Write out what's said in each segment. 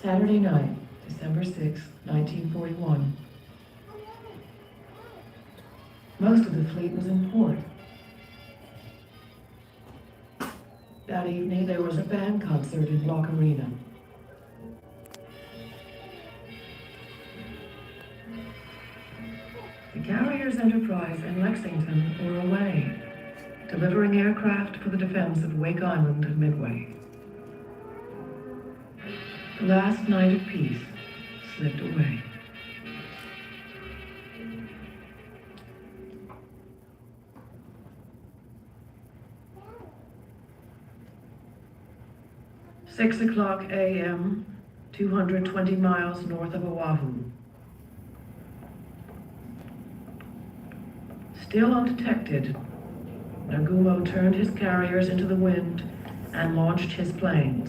Saturday night, December 6, 1941. Most of the fleet was in port. That evening, there was a band concert in Block Arena. The carriers Enterprise and Lexington were away, delivering aircraft for the defense of Wake Island and Midway. The last night of peace slipped away. Six o'clock a.m., 220 miles north of Oahu. Still undetected, Nagumo turned his carriers into the wind and launched his planes.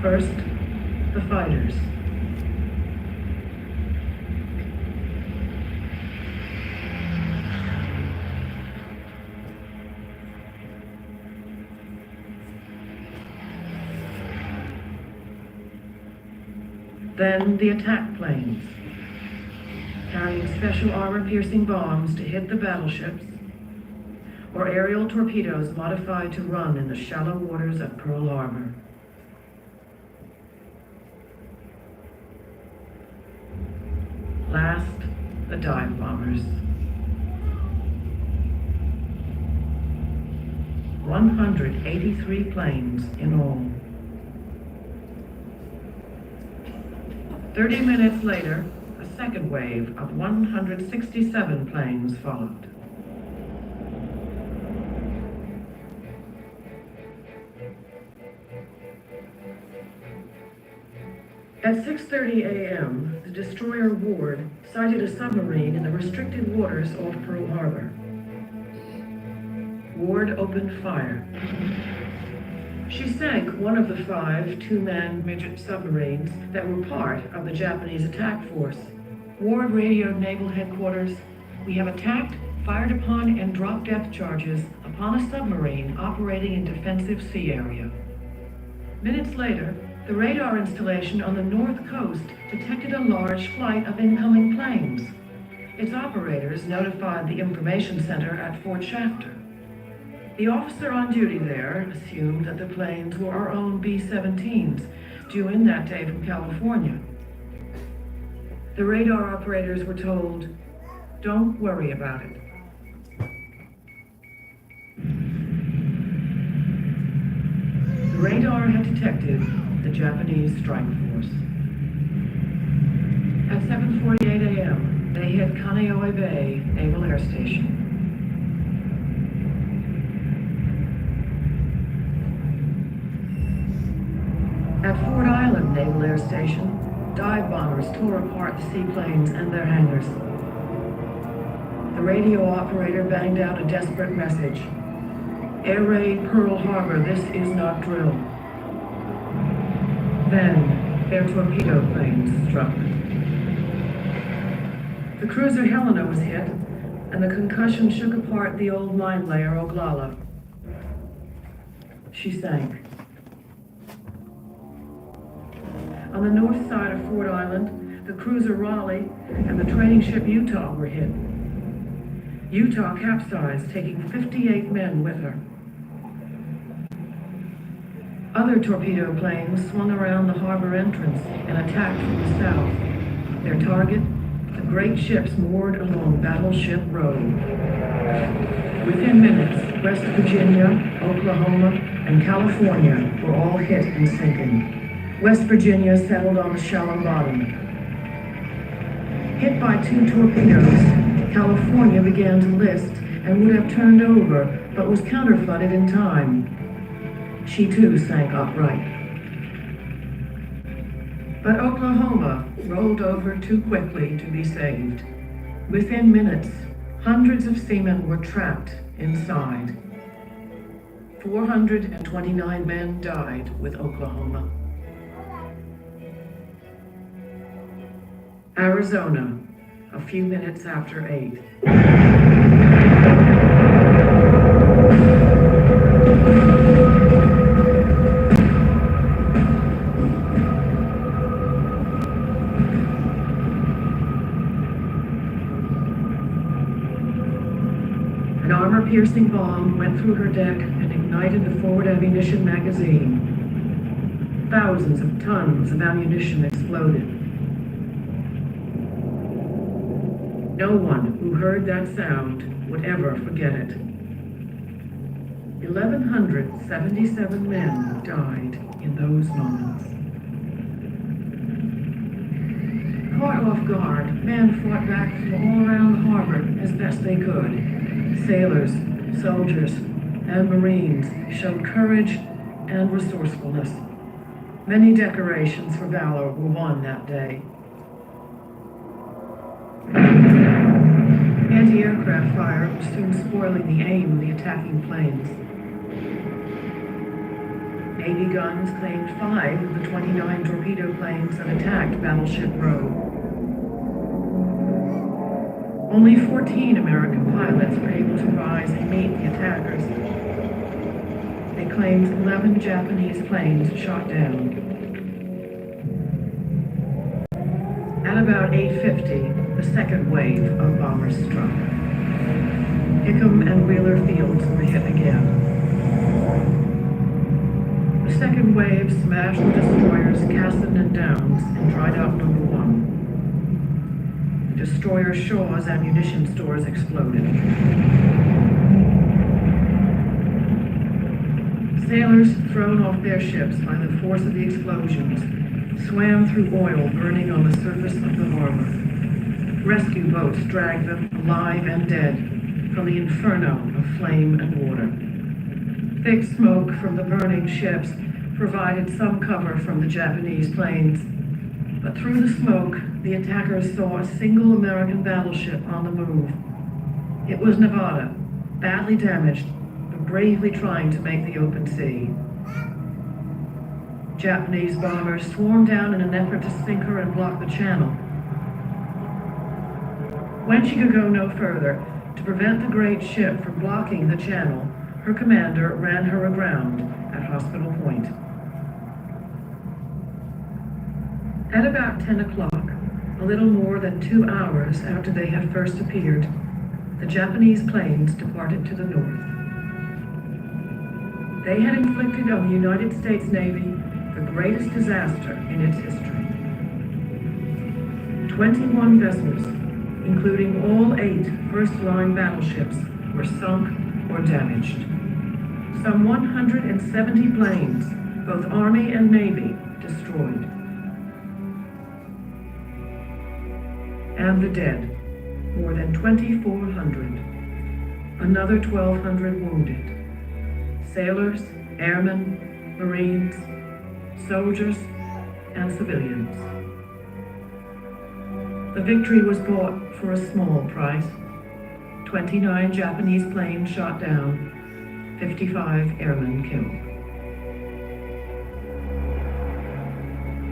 First, the fighters. Then the attack planes, carrying special armor-piercing bombs to hit the battleships, or aerial torpedoes modified to run in the shallow waters of Pearl Harbor. Last, the dive bombers. 183 planes in all. 30 minutes later, a second wave of 167 planes followed. At 6:30 a.m., the destroyer Ward sighted a submarine in the restricted waters off Pearl Harbor. Ward opened fire. She sank one of the 5 two-man midget submarines that were part of the Japanese attack force. Ward radioed Naval Headquarters, "We have attacked, fired upon, and dropped depth charges upon a submarine operating in defensive sea area." Minutes later, the radar installation on the north coast detected a large flight of incoming planes. Its operators notified the information center at Fort Shafter. The officer on duty there assumed that the planes were our own B-17s, due in that day from California. The radar operators were told, "Don't worry about it." The radar had detected the Japanese strike force. At 7:48 a.m., they hit Kaneohe Bay Naval Air Station. At Fort Island Naval Air Station, dive bombers tore apart the seaplanes and their hangars. The radio operator banged out a desperate message. "Air raid Pearl Harbor, this is not drill." Then, their torpedo planes struck. The cruiser Helena was hit, and the concussion shook apart the old mine layer Oglala. She sank. On the north side of Fort Island, the cruiser Raleigh and the training ship Utah were hit. Utah capsized, taking 58 men with her. Other torpedo planes swung around the harbor entrance and attacked from the south. Their target, the great ships moored along Battleship Road. Within minutes, West Virginia, Oklahoma, and California were all hit and sinking. West Virginia settled on the shallow bottom. Hit by 2 torpedoes, California began to list and would have turned over, but was counterflooded in time. She too sank upright. But Oklahoma rolled over too quickly to be saved. Within minutes, hundreds of seamen were trapped inside. 429 men died with Oklahoma. Arizona, a few minutes after 8. An armor-piercing bomb went through her deck and ignited the forward ammunition magazine. Thousands of tons of ammunition exploded. No one who heard that sound would ever forget it. 1,177 men died in those moments. Caught off guard, men fought back from all around the harbor as best they could. Sailors, soldiers, and Marines showed courage and resourcefulness. Many decorations for valor were won that day. Anti-aircraft fire was soon spoiling the aim of the attacking planes. Navy guns claimed 5 of the 29 torpedo planes that attacked Battleship Row. Only 14 American pilots were able to rise and meet the attackers. They claimed 11 Japanese planes shot down. At about 8:50, the second wave of bombers struck. Hickam and Wheeler Fields were hit again. The second wave smashed the destroyers Cassin and Downs and dried out number 1. The destroyer Shaw's ammunition stores exploded. Sailors, thrown off their ships by the force of the explosions, swam through oil burning on the surface of the harbor. Rescue boats dragged them, alive and dead, from the inferno of flame and water. Thick smoke from the burning ships provided some cover from the Japanese planes, but through the smoke, the attackers saw a single American battleship on the move. It was Nevada, badly damaged, but bravely trying to make the open sea. Japanese bombers swarmed down in an effort to sink her and block the channel. When she could go no further, to prevent the great ship from blocking the channel, her commander ran her aground at Hospital Point. At about 10 o'clock, a little more than 2 hours after they had first appeared, the Japanese planes departed to the north. They had inflicted on the United States Navy the greatest disaster in its history. 21 vessels, including all 8 first-line battleships, were sunk or damaged. Some 170 planes, both Army and Navy, destroyed. And the dead, more than 2,400. Another 1,200 wounded. Sailors, airmen, Marines, soldiers, and civilians. The victory was bought for a small price. 29 Japanese planes shot down, 55 airmen killed.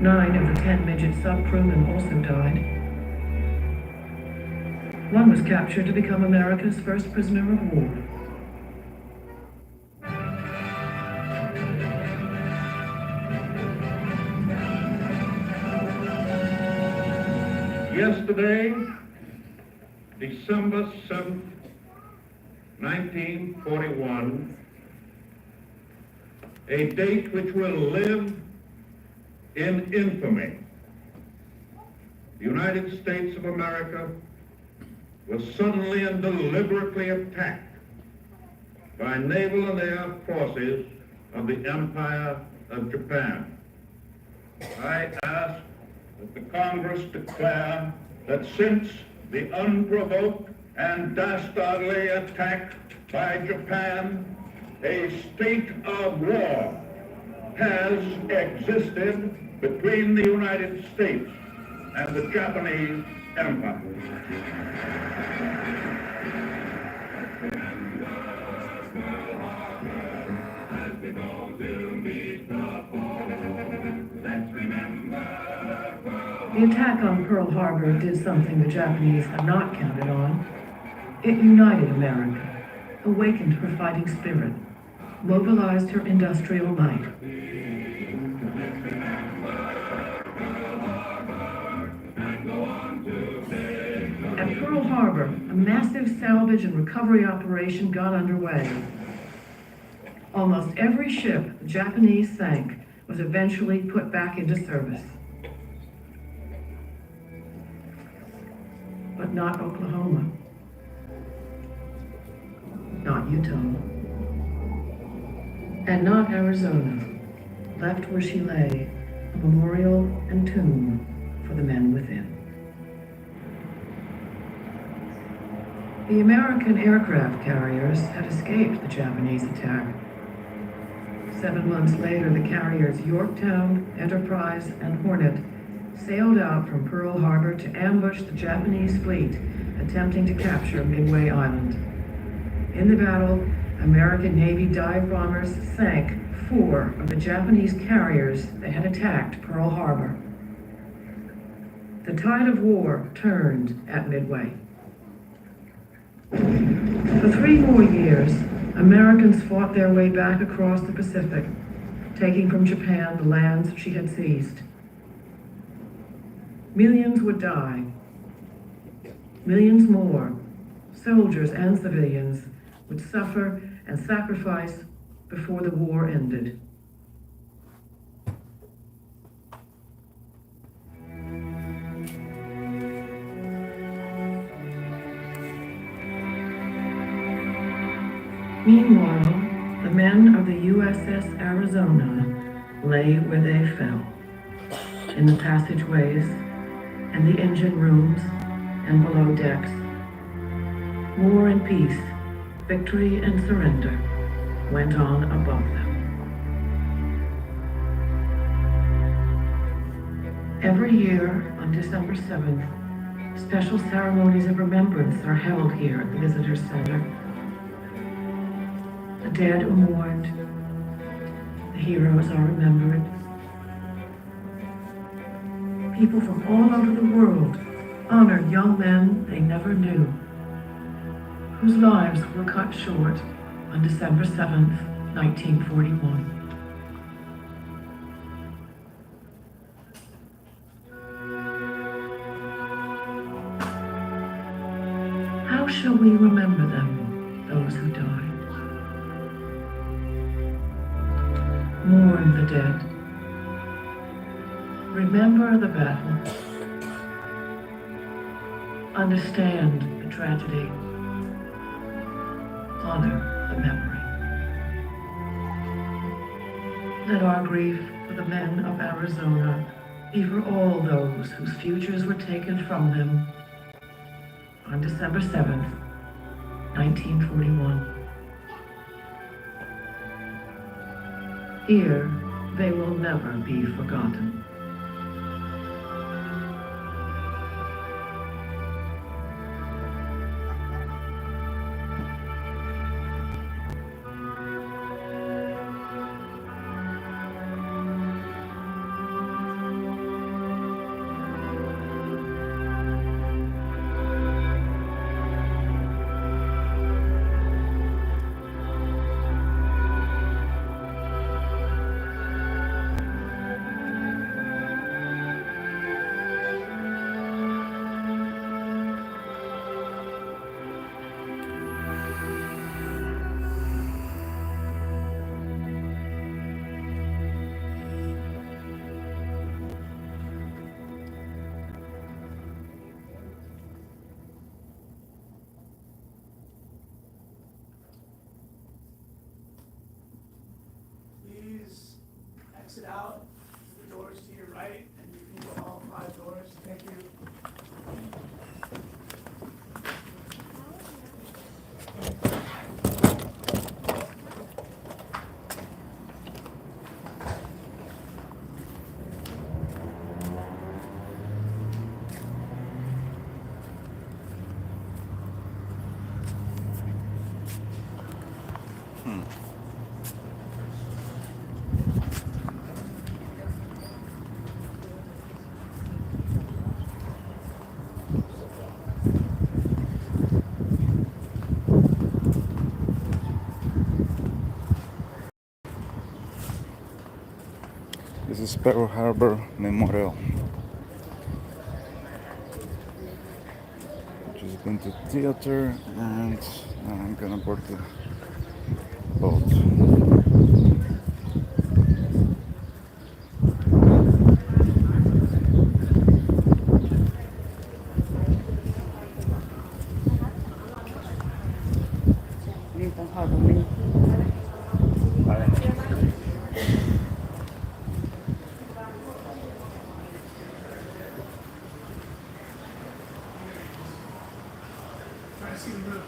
9 of the 10 midget sub-crewmen also died. One was captured to become America's first prisoner of war. Yesterday, December 7th, 1941, a date which will live in infamy. The United States of America was suddenly and deliberately attacked by naval and air forces of the Empire of Japan. I ask that the Congress declare that since the unprovoked and dastardly attack by Japan, a state of war has existed between the United States and the Japanese Empire. Let's remember The attack on Pearl Harbor did something the Japanese had not counted on. It united America, awakened her fighting spirit, mobilized her industrial might. At Pearl Harbor, a massive salvage and recovery operation got underway. Almost every ship the Japanese sank was eventually put back into service. But not Oklahoma, not Utah, and not Arizona, left where she lay, a memorial and tomb for the men within. The American aircraft carriers had escaped the Japanese attack. 7 months later, the carriers Yorktown, Enterprise, and Hornet sailed out from Pearl Harbor to ambush the Japanese fleet attempting to capture Midway Island. In the battle, American Navy dive bombers sank 4 of the Japanese carriers that had attacked Pearl Harbor. The tide of war turned at Midway. For 3 more years, Americans fought their way back across the Pacific, taking from Japan the lands she had seized. Millions would die. Millions more, soldiers and civilians, would suffer and sacrifice before the war ended. Meanwhile, the men of the USS Arizona lay where they fell, in the passageways and the engine rooms and below decks. War and peace, victory and surrender went on above them. Every year on December 7th, special ceremonies of remembrance are held here at the Visitor Center. The dead are mourned, the heroes are remembered. People from all over the world honor young men they never knew, whose lives were cut short on December 7th, 1941. How shall we remember them, those who died? Mourn the dead. Remember the battle. Understand the tragedy. Honor the memory. Let our grief for the men of Arizona be for all those whose futures were taken from them on December 7th, 1941. Here, they will never be forgotten. Exit out the doors to your right, and you can go all 5 doors. Thank you. This is Pearl Harbor Memorial. Just been to theater and now I'm gonna board the boat. Trying to see the move.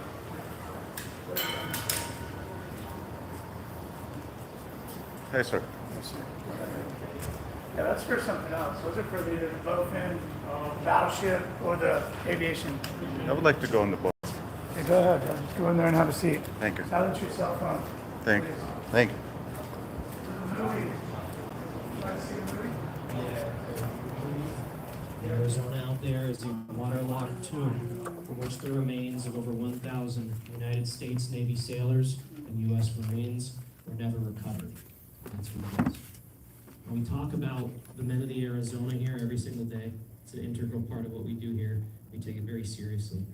Hey, sir. Yeah, that's for something else. Those are for either the bowfin, battleship, or the aviation. I would like to go on the boat. Okay, go ahead. Just go in there and have a seat. Thank you. Silence your cell phone. Thank you. Thank you. Movie. Trying to see the movie? In Arizona out there is a waterlogged tomb from which the remains of over 1,000 United States Navy sailors and U.S. Marines were never recovered. That's what it is. When we talk about the men of the Arizona here every single day, it's an integral part of what we do here. We take it very seriously.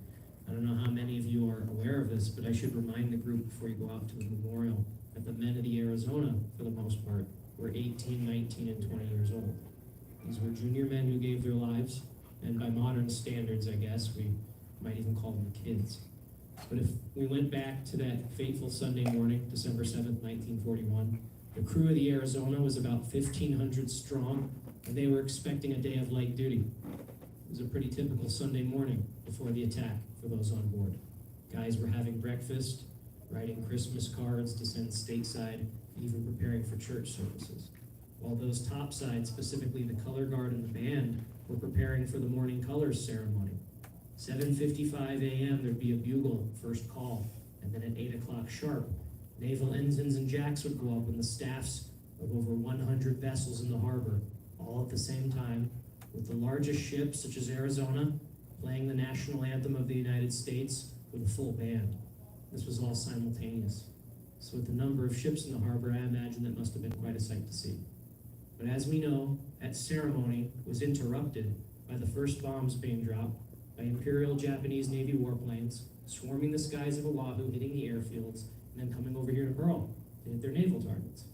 I don't know how many of you are aware of this, but I should remind the group before you go out to the memorial that the men of the Arizona, for the most part, were 18, 19, and 20 years old. These were junior men who gave their lives, and by modern standards, I guess, we might even call them kids. But if we went back to that fateful Sunday morning, December 7th, 1941, the crew of the Arizona was about 1,500 strong, and they were expecting a day of light duty. It was a pretty typical Sunday morning before the attack for those on board. Guys were having breakfast, writing Christmas cards to send stateside, even preparing for church services. While those topside, specifically the color guard and the band, were preparing for the morning colors ceremony. 7:55 a.m. there'd be a bugle, first call, and then at 8 o'clock sharp, naval ensigns and jacks would go up and the staffs of over 100 vessels in the harbor, all at the same time, with the largest ships, such as Arizona, playing the national anthem of the United States with a full band. This was all simultaneous. So with the number of ships in the harbor, I imagine that must have been quite a sight to see. But as we know, that ceremony was interrupted by the first bombs being dropped by Imperial Japanese Navy warplanes, swarming the skies of Oahu, hitting the airfields, and then coming over here to Pearl to hit their naval targets.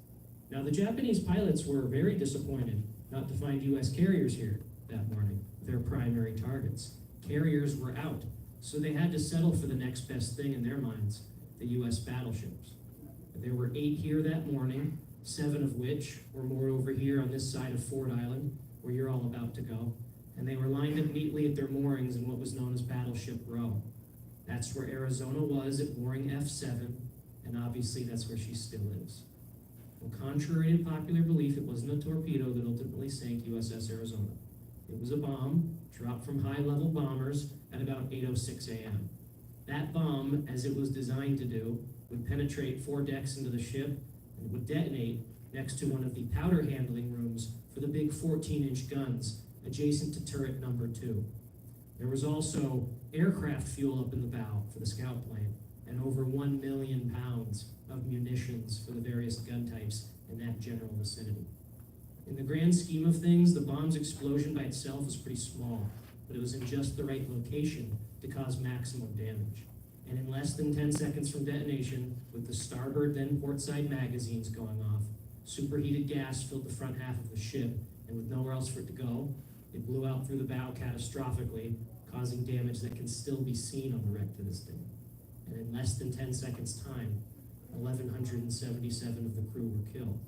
Now, the Japanese pilots were very disappointed not to find U.S. carriers here that morning, their primary targets. Carriers were out, so they had to settle for the next best thing in their minds, the U.S. battleships. There were 8 here that morning, 7 of which were moored over here on this side of Ford Island, where you're all about to go, and they were lined up neatly at their moorings in what was known as Battleship Row. That's where Arizona was at mooring F7, and obviously that's where she still is. Well, contrary to popular belief, it wasn't a torpedo that ultimately sank USS Arizona. It was a bomb dropped from high-level bombers at about 8:06 a.m. That bomb, as it was designed to do, would penetrate 4 decks into the ship and it would detonate next to one of the powder handling rooms for the big 14-inch guns adjacent to turret number 2. There was also aircraft fuel up in the bow for the scout plane and over 1 million pounds of munitions for the various gun types in that general vicinity. In the grand scheme of things, the bomb's explosion by itself was pretty small, but it was in just the right location to cause maximum damage. And in less than 10 seconds from detonation, with the starboard then portside magazines going off, superheated gas filled the front half of the ship, and with nowhere else for it to go, it blew out through the bow catastrophically, causing damage that can still be seen on the wreck to this day. And in less than 10 seconds' time, 1,177 of the crew were killed.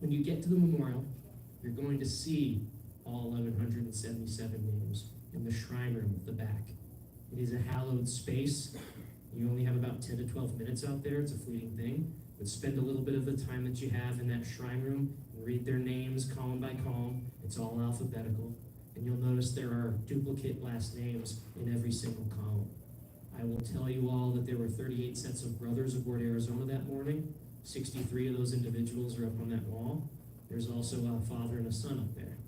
When you get to the memorial, you're going to see all 1,177 names in the shrine room at the back. It is a hallowed space. You only have about 10 to 12 minutes out there. It's a fleeting thing. But spend a little bit of the time that you have in that shrine room and read their names column by column. It's all alphabetical. And you'll notice there are duplicate last names in every single column. I will tell you all that there were 38 sets of brothers aboard Arizona that morning. 63 of those individuals are up on that wall. There's also a father and a son up there.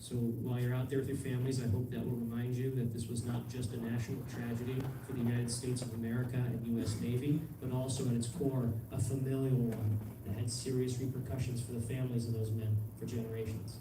So while you're out there with your families, I hope that will remind you that this was not just a national tragedy for the United States of America and U.S. Navy, but also at its core, a familial one that had serious repercussions for the families of those men for generations.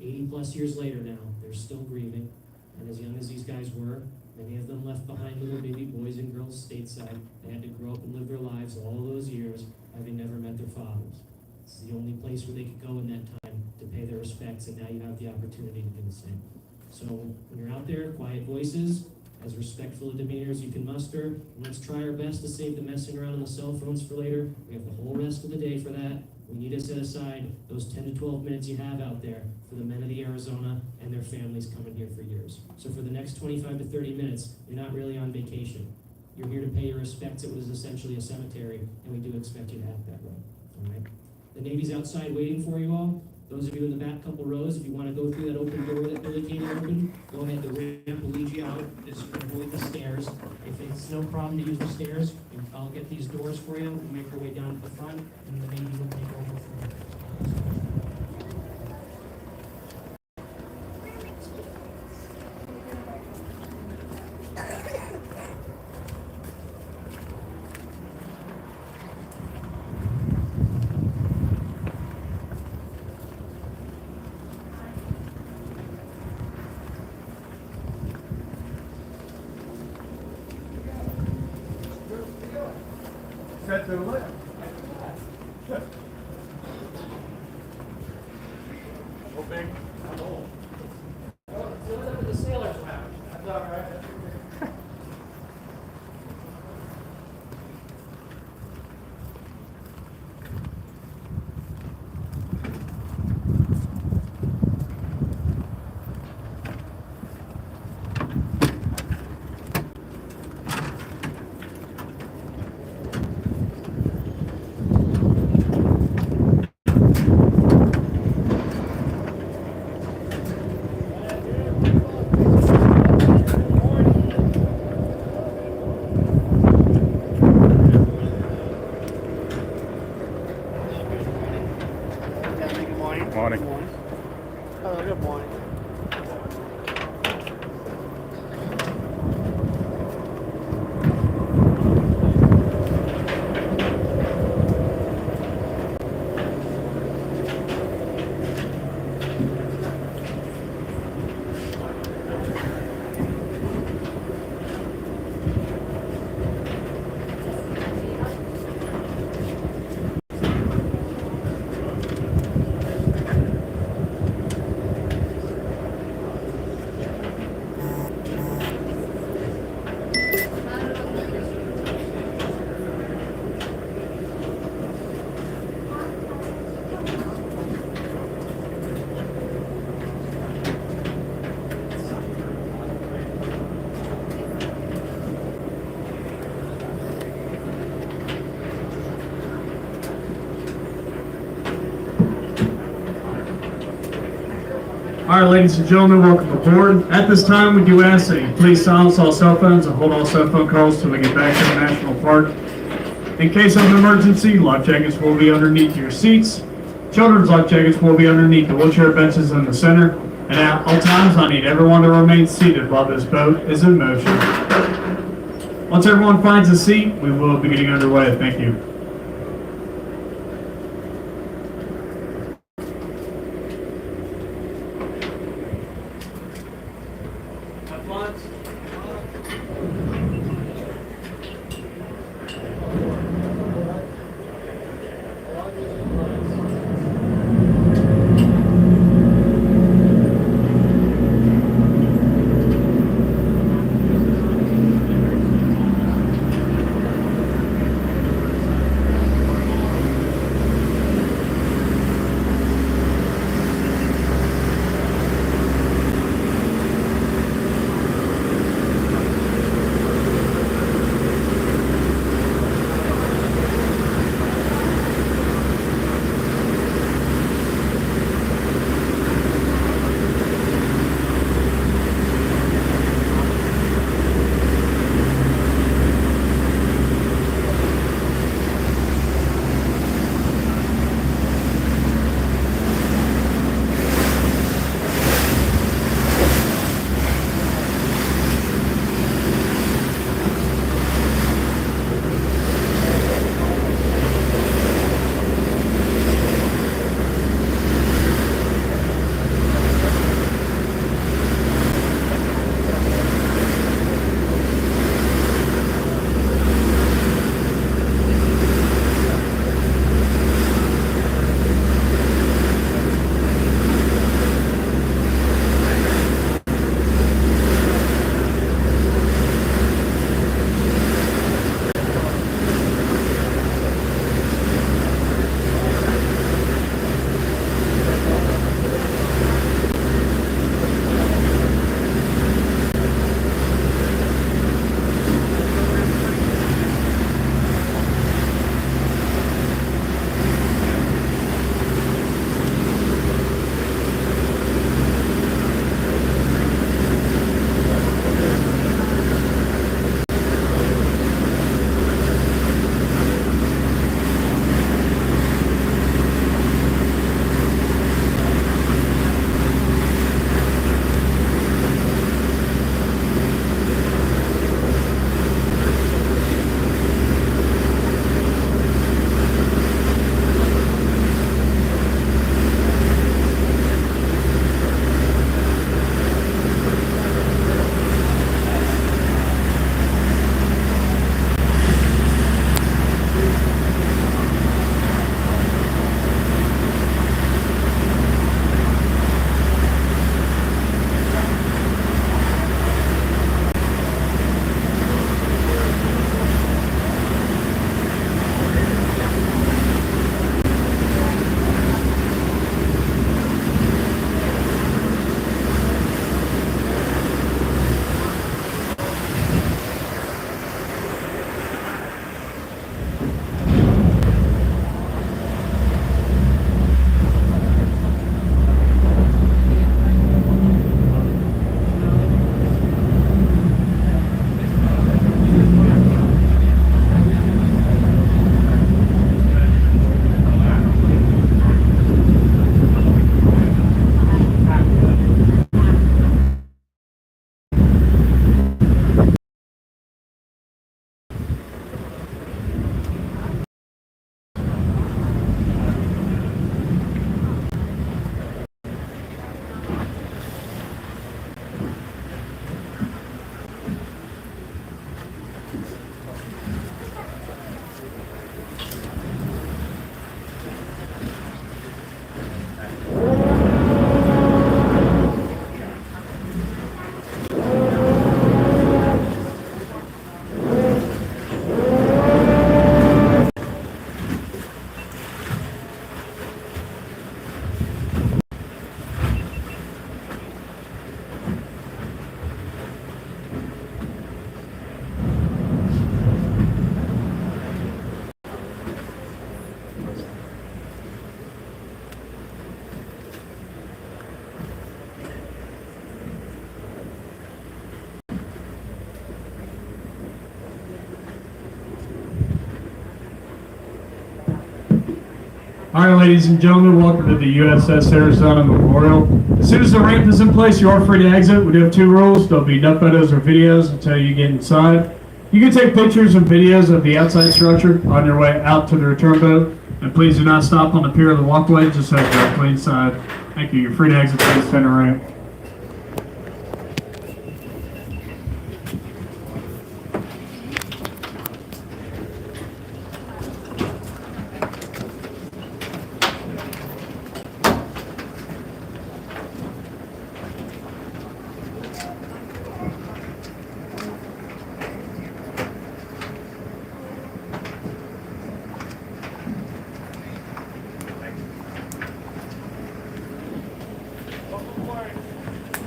80 plus years later now, they're still grieving, and as young as these guys were, many of them left behind little baby boys and girls stateside. They had to grow up and live their lives all those years, having never met their fathers. It's the only place where they could go in that time to pay their respects, and now you have the opportunity to do the same. So when you're out there, quiet voices, as respectful a demeanor as you can muster, and let's try our best to save the messing around on the cell phones for later. We have the whole rest of the day for that. We need to set aside those 10 to 12 minutes you have out there for the men of the Arizona and their families coming here for years. So for the next 25 to 30 minutes, you're not really on vacation. You're here to pay your respects at what is essentially a cemetery, and we do expect you to act that way, all right? The Navy's outside waiting for you all. Those of you in the back couple rows, if you want to go through that open door that Billy Katie opened, go ahead, the ramp will lead you out. Just avoid the stairs. If it's no problem to use the stairs, I'll get these doors for you. We'll make our way down to the front, and the Navy will take over from there. Set to the left. How big? How old? The sailors lounge. That's all right. Morning. Oh, good morning. All right, ladies and gentlemen, welcome aboard. At this time, we do ask that you please silence all cell phones and hold all cell phone calls till we get back to the National Park. In case of an emergency, life jackets will be underneath your seats. Children's life jackets will be underneath the wheelchair benches in the center. And at all times, I need everyone to remain seated while this boat is in motion. Once everyone finds a seat, we will be getting underway. Thank you. All right, ladies and gentlemen, welcome to the USS Arizona Memorial. As soon as the ramp is in place, you are free to exit. We do have 2 rules. There'll be no photos or videos until you get inside. You can take pictures and videos of the outside structure on your way out to the return boat. And please do not stop on the pier or the walkway, just head directly inside. Thank you. You're free to exit through the center ramp.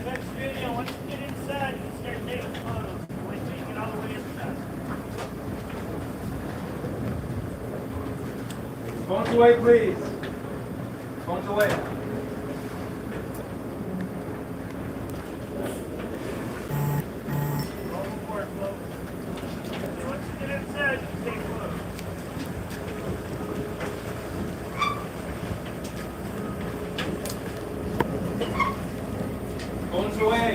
Next video, once you get inside, you can start taking photos. Wait till you get all the way inside. Phones away, please. Phones away. Overboard, folks. Once you get inside, you can take photos. Phones away.